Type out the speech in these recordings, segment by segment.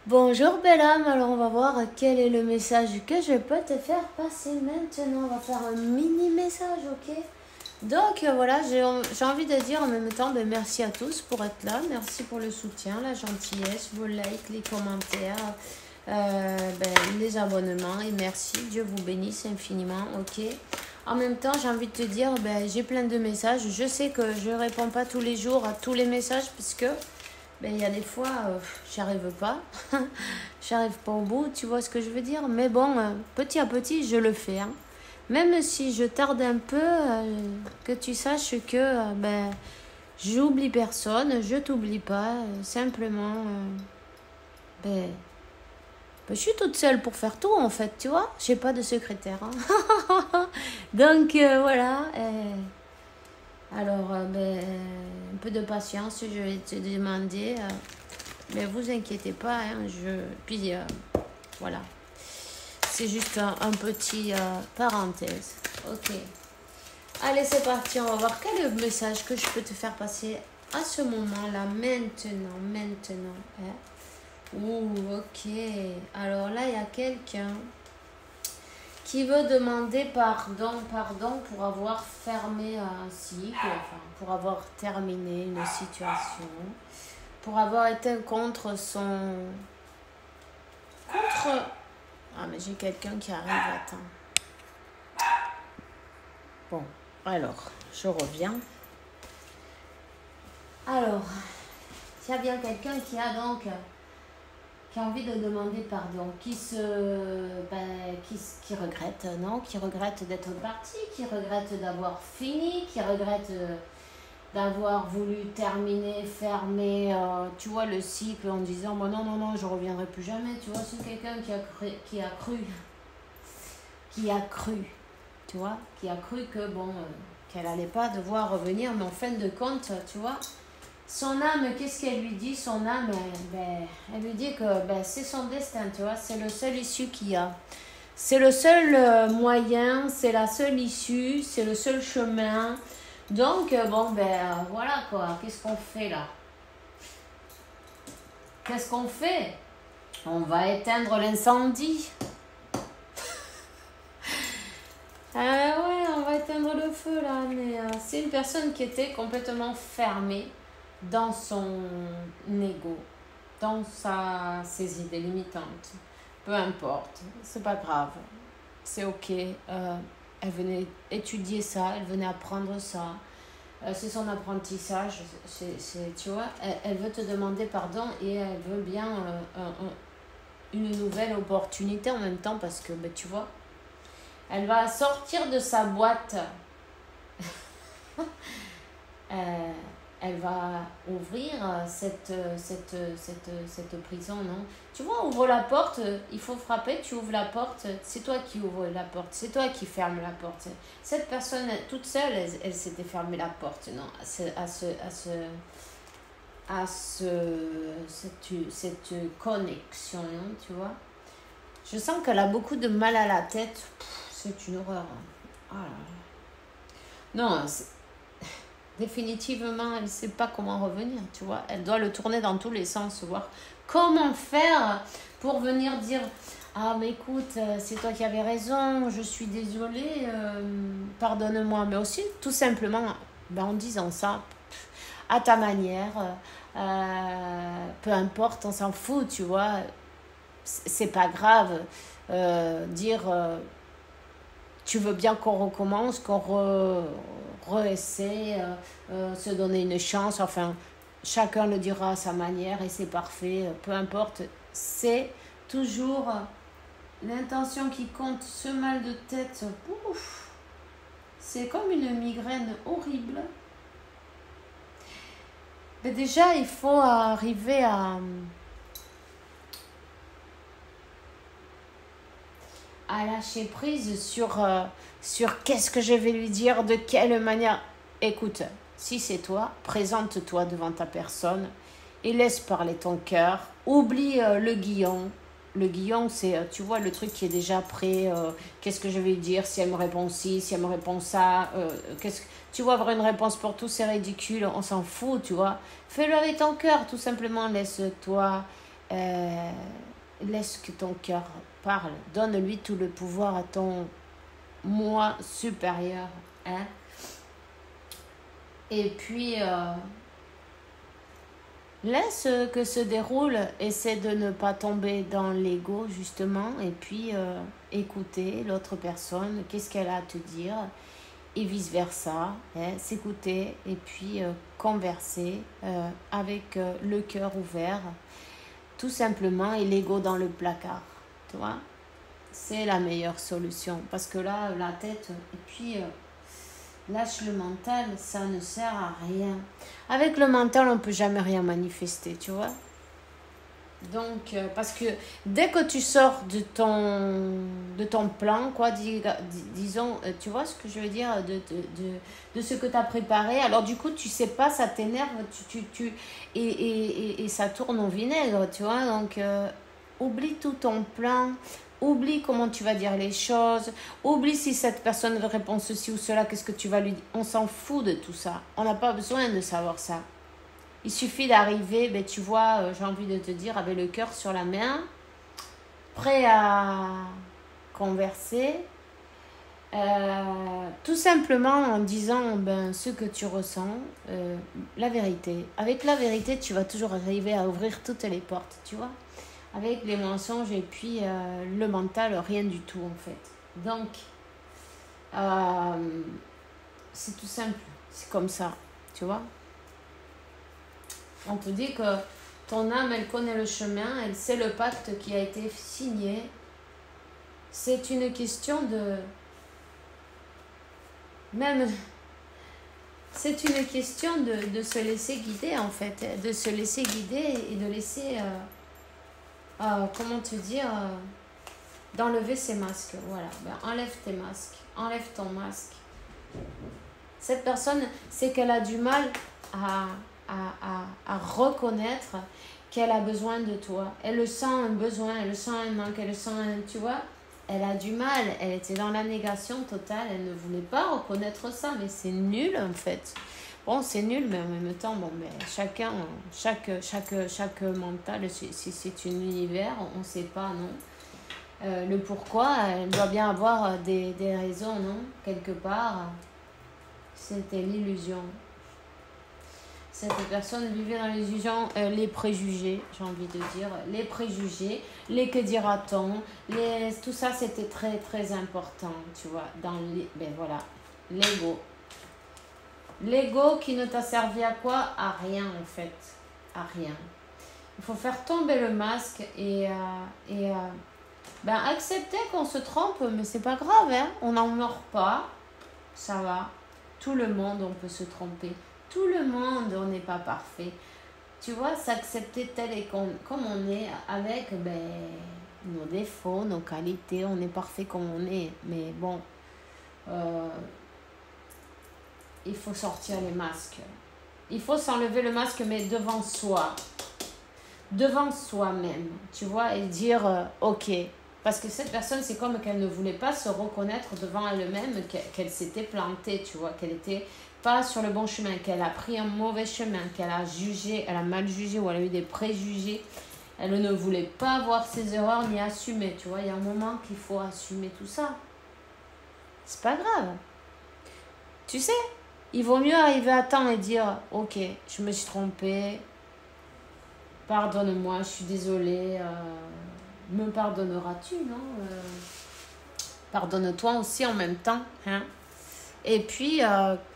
Bonjour belle âme, alors on va voir quel est le message que je peux te faire passer maintenant. On va faire un mini message, ok? Donc voilà, j'ai envie de dire en même temps merci à tous pour être là. Merci pour le soutien, la gentillesse, vos likes, les commentaires, les abonnements. Et merci, Dieu vous bénisse infiniment, ok? En même temps, j'ai envie de te dire, j'ai plein de messages. Je sais que je ne réponds pas tous les jours à tous les messages puisque... il y a des fois, j'y arrive pas. J'arrive pas au bout, tu vois ce que je veux dire. Mais bon, petit à petit, je le fais. Hein. Même si je tarde un peu, que tu saches que j'oublie personne, je t'oublie pas. Simplement, je suis toute seule pour faire tout en fait, tu vois. J'ai pas de secrétaire. Hein. Donc voilà. Alors, un peu de patience, je vais te demander. Mais vous inquiétez pas, hein, puis voilà. C'est juste un petit parenthèse. Ok. Allez, c'est parti. On va voir quel est le message que je peux te faire passer à ce moment-là, maintenant. Hein. Ouh, ok. Alors là, il y a quelqu'un qui veut demander pardon pour avoir fermé un cycle, enfin, pour avoir terminé une situation, pour avoir été contre son... Ah, mais j'ai quelqu'un qui arrive, attends. Bon, alors, je reviens. Alors, il y a bien quelqu'un qui a envie de demander pardon, qui regrette, non, qui regrette d'être parti, qui regrette d'avoir fini, qui regrette d'avoir voulu terminer, fermer, tu vois, le cycle en disant bon, non, je reviendrai plus jamais, tu vois, c'est quelqu'un qui a cru, tu vois, qui a cru que qu'elle allait pas devoir revenir, mais en fin de compte, tu vois, son âme, qu'est-ce qu'elle lui dit? Son âme, elle lui dit que c'est son destin, tu vois, c'est le seul issue qu'il y a. C'est le seul moyen, c'est la seule issue, c'est le seul chemin. Donc, voilà quoi, qu'est-ce qu'on fait là? Qu'est-ce qu'on fait? On va éteindre l'incendie. Ah ouais, on va éteindre le feu là, mais c'est une personne qui était complètement fermée dans son ego, dans ses idées limitantes. Peu importe, c'est pas grave, c'est ok. Elle venait étudier ça, elle venait apprendre ça. C'est son apprentissage, tu vois. Elle veut te demander pardon et elle veut bien une nouvelle opportunité en même temps parce que, tu vois, elle va sortir de sa boîte. Elle va ouvrir cette prison, non? Tu vois, ouvre la porte, il faut frapper, tu ouvres la porte, c'est toi qui ouvres la porte, c'est toi qui fermes la porte. Cette personne, toute seule, elle s'était fermée la porte, non? Cette connexion, non? Tu vois? Je sens qu'elle a beaucoup de mal à la tête. C'est une horreur. Oh là là. Non, définitivement, elle ne sait pas comment revenir, tu vois. Elle doit le tourner dans tous les sens, voir comment faire pour venir dire « Ah, mais écoute, c'est toi qui avais raison, je suis désolée, pardonne-moi. » Mais aussi, tout simplement, en disant ça, à ta manière, peu importe, on s'en fout, tu vois. C'est pas grave. Dire tu veux bien qu'on recommence, qu'on réessaie, se donner une chance, enfin, chacun le dira à sa manière et c'est parfait, peu importe, c'est toujours l'intention qui compte. Ce mal de tête, ouf, c'est comme une migraine horrible. Mais déjà, il faut arriver à lâcher prise sur qu'est-ce que je vais lui dire, de quelle manière. Écoute, si c'est toi, présente-toi devant ta personne et laisse parler ton cœur. Oublie le guillon. Le guillon, c'est, tu vois, le truc qui est déjà prêt. Qu'est-ce que je vais lui dire? Si elle me répond ci, si elle me répond ça. Tu vois, avoir une réponse pour tout, c'est ridicule. On s'en fout, tu vois. Fais-le avec ton cœur, tout simplement. Laisse-toi laisse que ton cœur parle. Donne-lui tout le pouvoir à ton moi supérieur. Hein? Et puis, laisse que se déroule. Essaie de ne pas tomber dans l'ego, justement. Et puis, écouter l'autre personne. Qu'est-ce qu'elle a à te dire? Et vice-versa. Hein? S'écouter et puis converser avec le cœur ouvert. Tout simplement, et l'ego dans le placard. Tu vois? C'est la meilleure solution. Parce que là, la tête, et puis lâche le mental, ça ne sert à rien. Avec le mental, on ne peut jamais rien manifester, tu vois. Donc, parce que dès que tu sors de ton plan, quoi, disons, tu vois ce que je veux dire, de ce que tu as préparé, alors du coup, tu sais pas, ça t'énerve, et ça tourne au vinaigre, tu vois. Donc, oublie tout ton plan, oublie comment tu vas dire les choses, oublie si cette personne répond ceci ou cela, qu'est-ce que tu vas lui dire. On s'en fout de tout ça, on n'a pas besoin de savoir ça. Il suffit d'arriver, ben, tu vois, j'ai envie de te dire, avec le cœur sur la main, prêt à converser, tout simplement en disant ben, ce que tu ressens, la vérité. Avec la vérité, tu vas toujours arriver à ouvrir toutes les portes, tu vois. Avec les mensonges et puis le mental, rien du tout en fait. Donc, c'est tout simple, c'est comme ça, tu vois. On te dit que ton âme, elle connaît le chemin, elle sait le pacte qui a été signé. C'est une question de... Même... C'est une question de se laisser guider, en fait. De se laisser guider et de laisser... comment te dire... d'enlever ses masques. Voilà. Ben, enlève tes masques. Enlève ton masque. Cette personne, c'est qu'elle a du mal à reconnaître qu'elle a besoin de toi. Elle le sent un besoin, elle le sent un manque, elle le sent un... Tu vois, elle a du mal. Elle était dans la négation totale. Elle ne voulait pas reconnaître ça. Mais c'est nul, en fait. Bon, c'est nul, mais en même temps, bon, mais chaque mental, c'est un univers. On ne sait pas, non. Le pourquoi, elle doit bien avoir des raisons, non? Quelque part, c'était l'illusion. Cette personne vivait dans l'illusion, les préjugés, j'ai envie de dire, les préjugés, les que dira-t-on, tout ça c'était très très important, tu vois, dans les, ben voilà, l'ego. L'ego qui ne t'a servi à quoi? À rien en fait, à rien. Il faut faire tomber le masque et ben, accepter qu'on se trompe, mais c'est pas grave, hein, on n'en meurt pas, ça va, tout le monde on peut se tromper. Tout le monde, on n'est pas parfait. Tu vois, s'accepter tel et comme on est, avec ben, nos défauts, nos qualités, on est parfait comme on est. Mais bon, il faut sortir les masques. Il faut s'enlever le masque, mais devant soi. Devant soi-même, tu vois, et dire ok. Parce que cette personne, c'est comme qu'elle ne voulait pas se reconnaître devant elle-même, qu'elle s'était plantée, tu vois, qu'elle était... pas sur le bon chemin, qu'elle a pris un mauvais chemin, qu'elle a jugé, elle a mal jugé ou elle a eu des préjugés. Elle ne voulait pas voir ses erreurs ni assumer, tu vois. Il y a un moment qu'il faut assumer tout ça. C'est pas grave. Tu sais, il vaut mieux arriver à temps et dire « Ok, je me suis trompée, pardonne-moi, je suis désolée, me pardonneras-tu, non pardonne-toi aussi en même temps, hein. Et puis...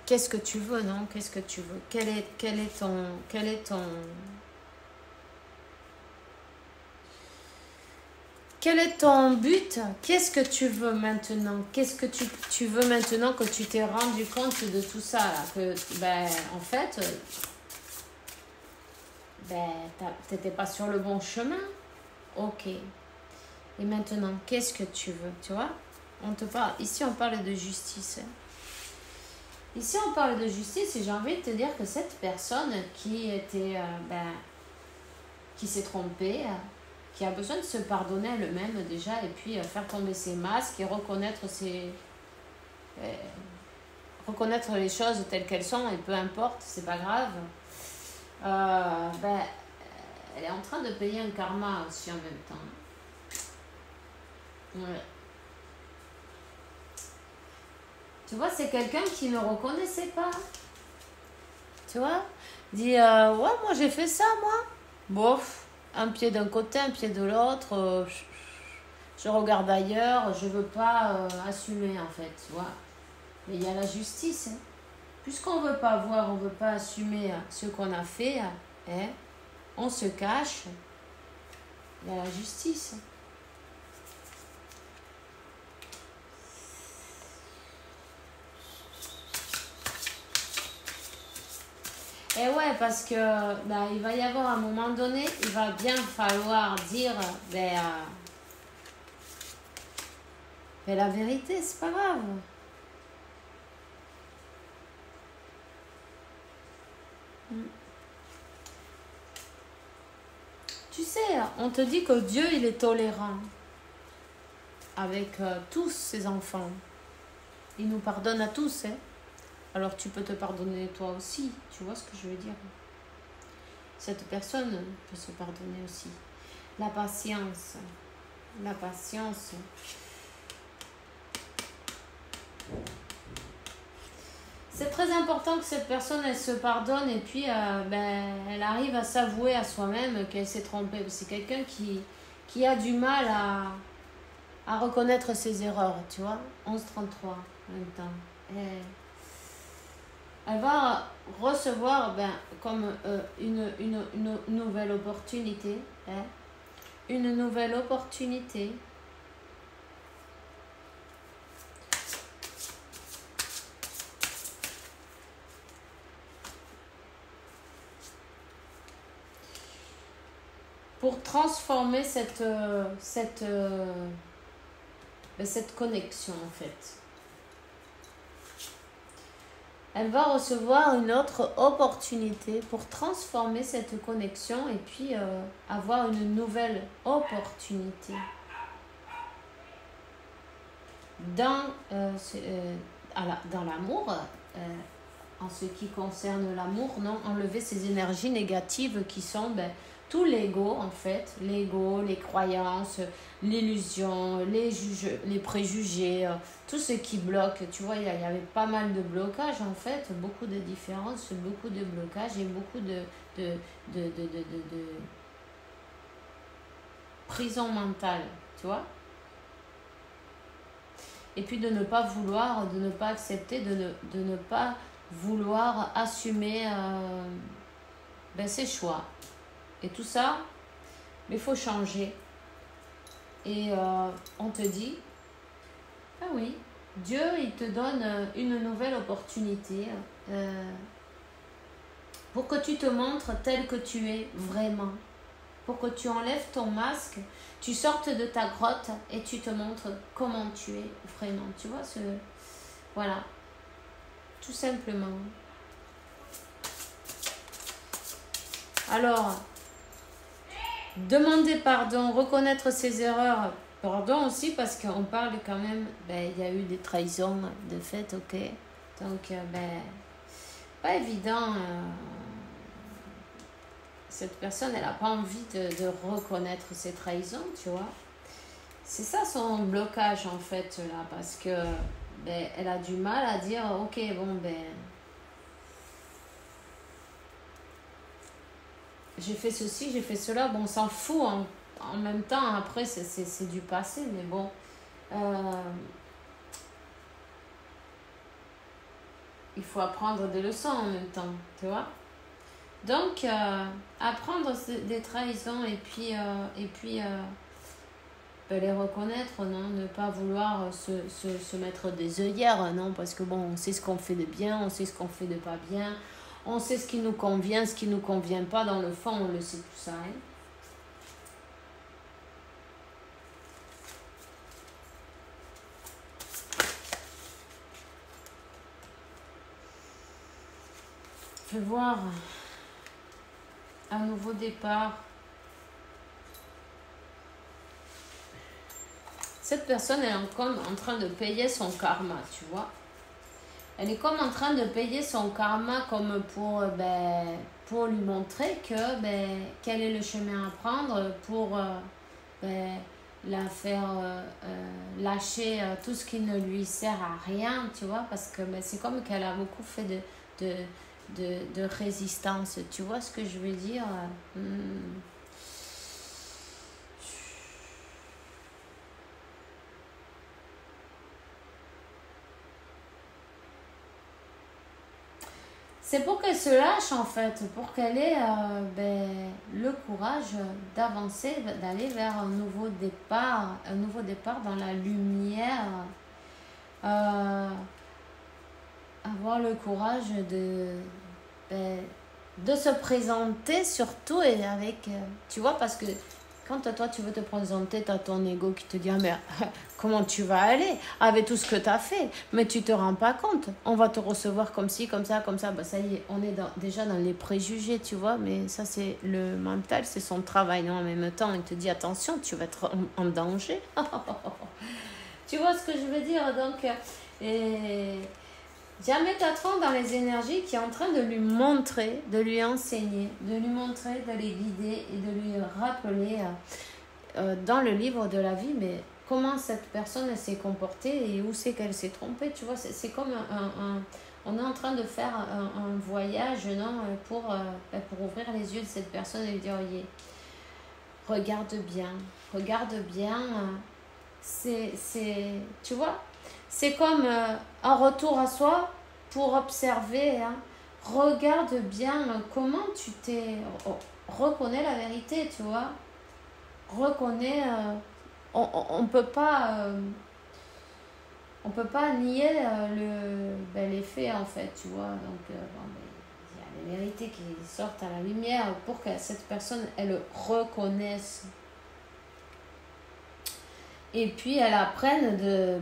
qu'est-ce que tu veux, non? Qu'est-ce que tu veux? Quel est ton but? Qu'est-ce que tu veux maintenant? Qu'est-ce que tu veux maintenant que tu t'es rendu compte de tout ça là? Que, ben, en fait, ben, t'étais pas sur le bon chemin. Ok. Et maintenant, qu'est-ce que tu veux? Tu vois? Ici, on parle de justice. Ici, on parle de justice et j'ai envie de te dire que cette personne qui était, qui s'est trompée, qui a besoin de se pardonner elle-même déjà et puis faire tomber ses masques et reconnaître reconnaître les choses telles qu'elles sont et peu importe, c'est pas grave. elle est en train de payer un karma aussi en même temps. Ouais. Tu vois, c'est quelqu'un qui ne reconnaissait pas. Tu vois, dit, ouais, moi j'ai fait ça, moi. Bof, un pied d'un côté, un pied de l'autre. Je regarde ailleurs, je veux pas assumer en fait, tu vois. Mais il y a la justice. Hein. Puisqu'on veut pas voir, on veut pas assumer ce qu'on a fait, hein, on se cache. Il y a la justice. Et ouais, parce que bah, il va y avoir un moment donné, il va bien falloir dire la vérité, c'est pas grave. Tu sais, on te dit que Dieu, il est tolérant avec tous ses enfants. Il nous pardonne à tous, hein. Alors tu peux te pardonner toi aussi, tu vois ce que je veux dire. Cette personne peut se pardonner aussi. La patience. La patience. C'est très important que cette personne, elle se pardonne et puis elle arrive à s'avouer à soi-même qu'elle s'est trompée. C'est quelqu'un qui a du mal à reconnaître ses erreurs, tu vois. 11-33 en même temps. Et elle va recevoir comme une nouvelle opportunité. Hein, une nouvelle opportunité. Pour transformer cette connexion en fait. Elle va recevoir une autre opportunité pour transformer cette connexion et puis avoir une nouvelle opportunité. Dans l'amour, en ce qui concerne l'amour, non, enlever ces énergies négatives qui sont tout l'ego en fait, l'ego, les croyances, l'illusion, les préjugés, tout ce qui bloque. Tu vois, il y avait pas mal de blocages en fait, beaucoup de différences, beaucoup de blocages et beaucoup de prison mentale, tu vois. Et puis de ne pas vouloir, de ne pas accepter, de ne pas vouloir assumer ses choix. Et tout ça, il faut changer. Et on te dit, ah oui, Dieu, il te donne une nouvelle opportunité pour que tu te montres tel que tu es vraiment. Pour que tu enlèves ton masque, tu sortes de ta grotte et tu te montres comment tu es vraiment. Tu vois, voilà, tout simplement. Alors, demander pardon, reconnaître ses erreurs, pardon aussi parce qu'on parle quand même, il y a eu des trahisons de fait, ok. Donc, pas évident. Cette personne, elle n'a pas envie de reconnaître ses trahisons, tu vois. C'est ça son blocage en fait là, parce que elle a du mal à dire, ok, bon j'ai fait ceci, j'ai fait cela, bon, on s'en fout en même temps, après c'est du passé, mais bon. Il faut apprendre des leçons en même temps, tu vois. Donc, apprendre des trahisons et puis les reconnaître, non, ne pas vouloir se mettre des œillères, non, parce que bon, on sait ce qu'on fait de bien, on sait ce qu'on fait de pas bien, on sait ce qui nous convient, ce qui nous convient pas, dans le fond, on le sait tout ça, hein. Fais voir un nouveau départ. Cette personne, elle est comme en train de payer son karma, tu vois. Elle est comme en train de payer son karma comme pour pour lui montrer que quel est le chemin à prendre pour ben, la faire lâcher tout ce qui ne lui sert à rien, tu vois, parce que c'est comme qu'elle a beaucoup fait de résistance, tu vois ce que je veux dire. C'est pour qu'elle se lâche en fait, pour qu'elle ait le courage d'avancer, d'aller vers un nouveau départ dans la lumière, avoir le courage de se présenter surtout et avec, tu vois, parce que quand toi tu veux te présenter, tu as ton ego qui te dit ah, mais comment tu vas aller avec tout ce que tu as fait, mais tu te rends pas compte, on va te recevoir comme ci, comme ça, bah ça y est, on est déjà dans les préjugés, tu vois, mais ça c'est le mental, c'est son travail, non, en même temps il te dit attention, tu vas être en danger. Tu vois ce que je veux dire, donc jamais t'attends dans les énergies qui est en train de lui montrer, de lui enseigner, de lui montrer, de les guider et de lui rappeler dans le livre de la vie, mais comment cette personne s'est comportée et où c'est qu'elle s'est trompée, tu vois, c'est comme on est en train de faire un voyage, non, pour ouvrir les yeux de cette personne et lui dire, regarde bien, tu vois, c'est comme un retour à soi pour observer, hein. Regarde bien comment tu t'es... Reconnais la vérité, tu vois. Reconnais... on peut pas nier les faits, en fait, tu vois. Donc, il y a les vérités qui sortent à la lumière pour que cette personne, elle reconnaisse. Et puis, elle apprenne de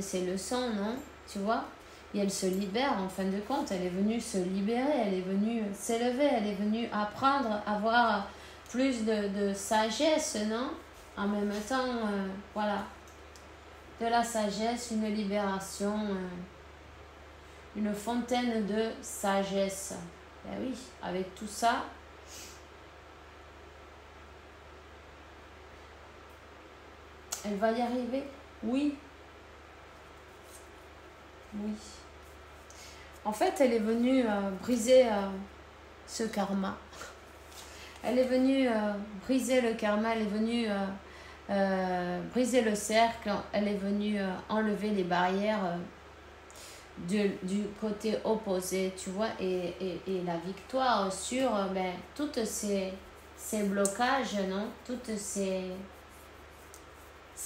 ses leçons, non? Tu vois? Et elle se libère, en fin de compte. Elle est venue se libérer, elle est venue s'élever, elle est venue apprendre, avoir plus de sagesse, non? En même temps, voilà. De la sagesse, une libération, une fontaine de sagesse. Ben oui, avec tout ça, elle va y arriver. Oui. En fait, elle est venue briser ce karma. Elle est venue briser le karma, elle est venue briser le cercle, elle est venue enlever les barrières du côté opposé, tu vois, et la victoire sur toutes ces blocages, non? Toutes ces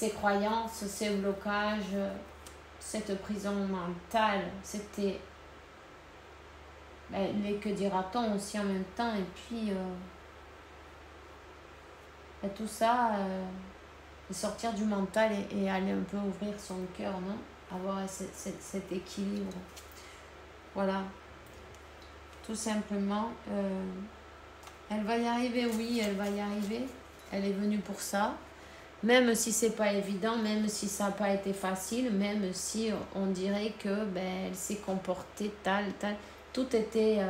croyances, ces blocages, cette prison mentale, c'était les que dira-t-on aussi en même temps, et puis tout ça, sortir du mental et aller un peu ouvrir son cœur, non? Avoir cet équilibre. Voilà. Tout simplement, elle va y arriver, oui, elle va y arriver. Elle est venue pour ça. Même si c'est pas évident, même si ça n'a pas été facile, même si on dirait que elle s'est comportée tal. Tout était,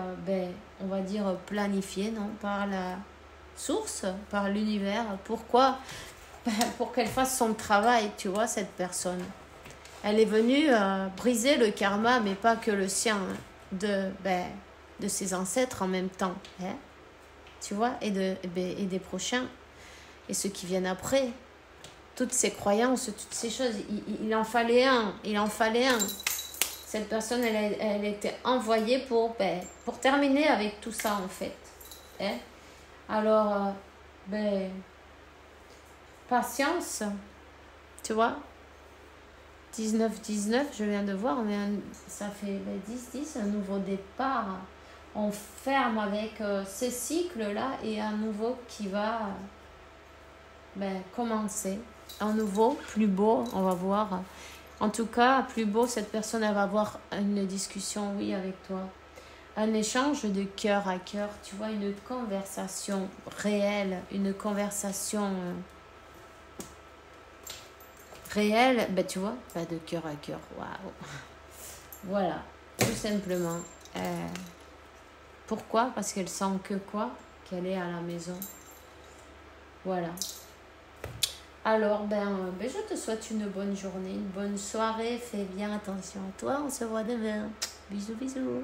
on va dire, planifié, non, par la source, par l'univers. Pourquoi? Pour qu'elle fasse son travail, tu vois, cette personne. Elle est venue briser le karma, mais pas que le sien, de ses ancêtres en même temps, hein, tu vois, et des prochains, et ceux qui viennent après. Toutes ces croyances, toutes ces choses, il en fallait un. Cette personne, elle était envoyée pour terminer avec tout ça, en fait. Hein? Alors, patience, tu vois. 19-19, je viens de voir, mais ça fait 10-10, un nouveau départ. On ferme avec ce cycle-là et un nouveau qui va commencer. Un nouveau, plus beau, on va voir. En tout cas, plus beau, cette personne, elle va avoir une discussion, oui, avec toi. Un échange de cœur à cœur, tu vois, une conversation réelle, une conversation réelle, tu vois, pas de cœur à cœur, waouh. Voilà. tout simplement. Pourquoi? Parce qu'elle sent que quoi? Qu'elle est à la maison. Voilà. Alors, je te souhaite une bonne journée, une bonne soirée. Fais bien attention à toi. On se voit demain. Bisous, bisous.